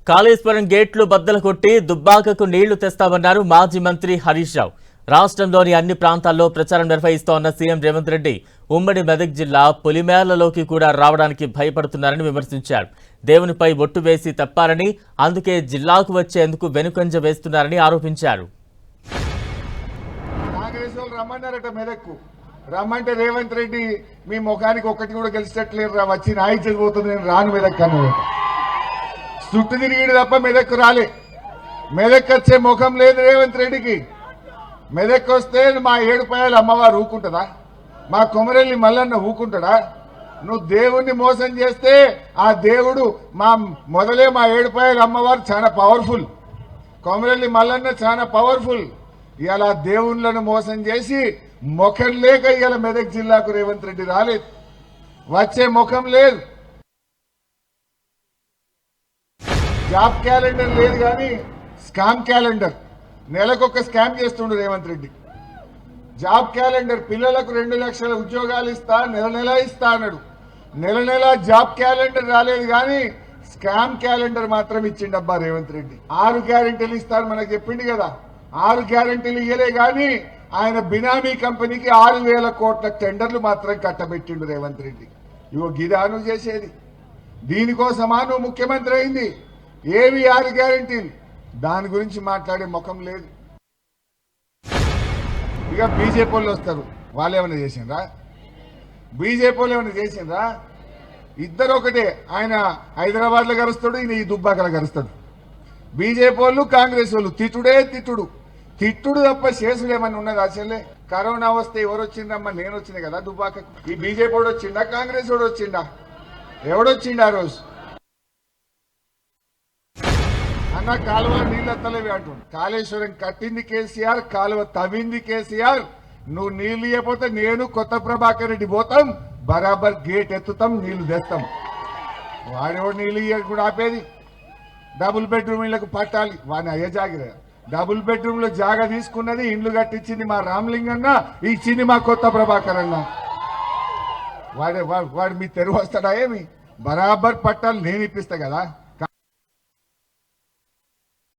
కాళేశ్వరం గేట్లు బద్దలు కొట్టి దుబ్బాకకు నీళ్లు తెస్తామన్నారు మాజీ మంత్రి హరీష్ రావు. రాష్ట్రంలోని అన్ని ప్రాంతాల్లో ప్రచారం నిర్వహిస్తోన్న సీఎం రేవంత్ రెడ్డి ఉమ్మడి మెదక్ జిల్లా పొలిమేరలలోకి కూడా రావడానికి భయపడుతున్నారని విమర్శించారు. దేవునిపై ఒట్టు వేసి తప్పారని, అందుకే జిల్లాకు వచ్చేందుకు వెనుకంజ వేస్తున్నారని ఆరోపించారు. రమ్మంటే రేవంత్ రెడ్డి మీ ముఖానికి ఒక్కటి కూడా గెలిచేట్లేరు రా, వచ్చి నా ఇచ్చేది పోతుంది, నేను రాను మెదక్ అన్నది. చుట్టు తిరిగిడు తప్ప మెదక్కు రాలే. మెదక్ వచ్చే ముఖం లేదు రేవంత్ రెడ్డికి. మెదక్ వస్తే మా ఏడుపాయలు అమ్మవారు ఊకుంటుందా? మా కొమరెల్లి మల్లన్న ఊకుంటాడా? నువ్వు దేవుణ్ణి మోసం చేస్తే ఆ దేవుడు మొదలే మా ఏడుపాయలు అమ్మవారు చాలా పవర్ఫుల్, కొమరెల్లి మల్లన్న చాలా పవర్ఫుల్. ఇలా దేవుళ్ళను మోసం చేసి ముఖం లేక ఇవాళ మెదక్ జిల్లాకు రేవంత్ రెడ్డి రాలేదు, వచ్చే ముఖం లేదు. జాబ్ క్యాలెండర్ లేదు కానీ స్కామ్ క్యాలెండర్, నెలకొక స్కామ్ చేస్తుండు రేవంత్ రెడ్డి. జాబ్ క్యాలెండర్, పిల్లలకు 2 లక్షల ఉద్యోగాలు ఇస్తా, నెల నెల ఇస్తా అన్నాడు. నెల నెల జాబ్ క్యాలెండర్ రాలేదు కానీ స్కామ్ క్యాలెండర్ మాత్రం ఇచ్చిండబ్బా రేవంత్ రెడ్డి. 6 గ్యారెంటీలు ఇస్తాను మనకు చెప్పిండు కదా, 6 గ్యారెంటీలు ఇయ్యలే కానీ ఆయన బినామీ కంపెనీకి 6,000 కోట్ల టెండర్లు మాత్రం కట్టబెట్టిండు రేవంత్ రెడ్డి. ఇవో గిదాను చేసేది, దీనికోసమా నువ్వు ముఖ్యమంత్రి అయింది? ఏవి 6 గ్యారెంటీలు? దాని గురించి మాట్లాడే ముఖం లేదు. ఇక బీజేపీ వాళ్ళు వస్తారు, వాళ్ళు ఏమైనా చేసిండ్రా? బీజేపీ వాళ్ళు ఏమైనా చేసిండ్రా? ఇద్దరు ఒకటే, ఆయన హైదరాబాద్ లో గరుస్తాడు, ఈయన ఈ దుబ్బాకలో గరుస్తాడు. బీజేపీ వాళ్ళు కాంగ్రెస్ వాళ్ళు తిట్టుడే తిట్టుడు తప్ప చేసుడు ఏమన్నా ఉన్నది? అసలే కరోనా వస్తే ఎవరు వచ్చిందమ్మా? నేను వచ్చింది కదా దుబ్బాకకు. ఈ బీజేపీ వాడు వచ్చిండా, కాంగ్రెస్ వాడు వచ్చిండా? ఎవడొచ్చిండా ఆ రోజు? అన్న కాలువ నీళ్ళెత్తలేవి అంటుండు. కాళేశ్వరం కట్టింది కేసీఆర్, కాలువ తవ్వింది కేసీఆర్. నువ్వు నీళ్లు ఇవ్వకపోతే నేను కొత్త ప్రభాకర్ రెడ్డి పోతాం, బరాబర్ గేట్ ఎత్తుతాం, నీళ్లు తెస్తాం. వాడెవడు నీళ్లు ఇయ్య కూడా ఆపేది? డబుల్ బెడ్రూమ్ ఇళ్లకు పట్టాలి, వాడిని అయ్యే జాగిర. డబుల్ బెడ్రూమ్ లో జాగా తీసుకున్నది, ఇండ్లు కట్టించింది మా రామలింగన్న, ఇచ్చింది మా కొత్త ప్రభాకర్ అన్న. వాడు మీ తెరువు వస్తాడా ఏమి? బరాబర్ పట్టాలు నేను ఇప్పిస్తా కదా.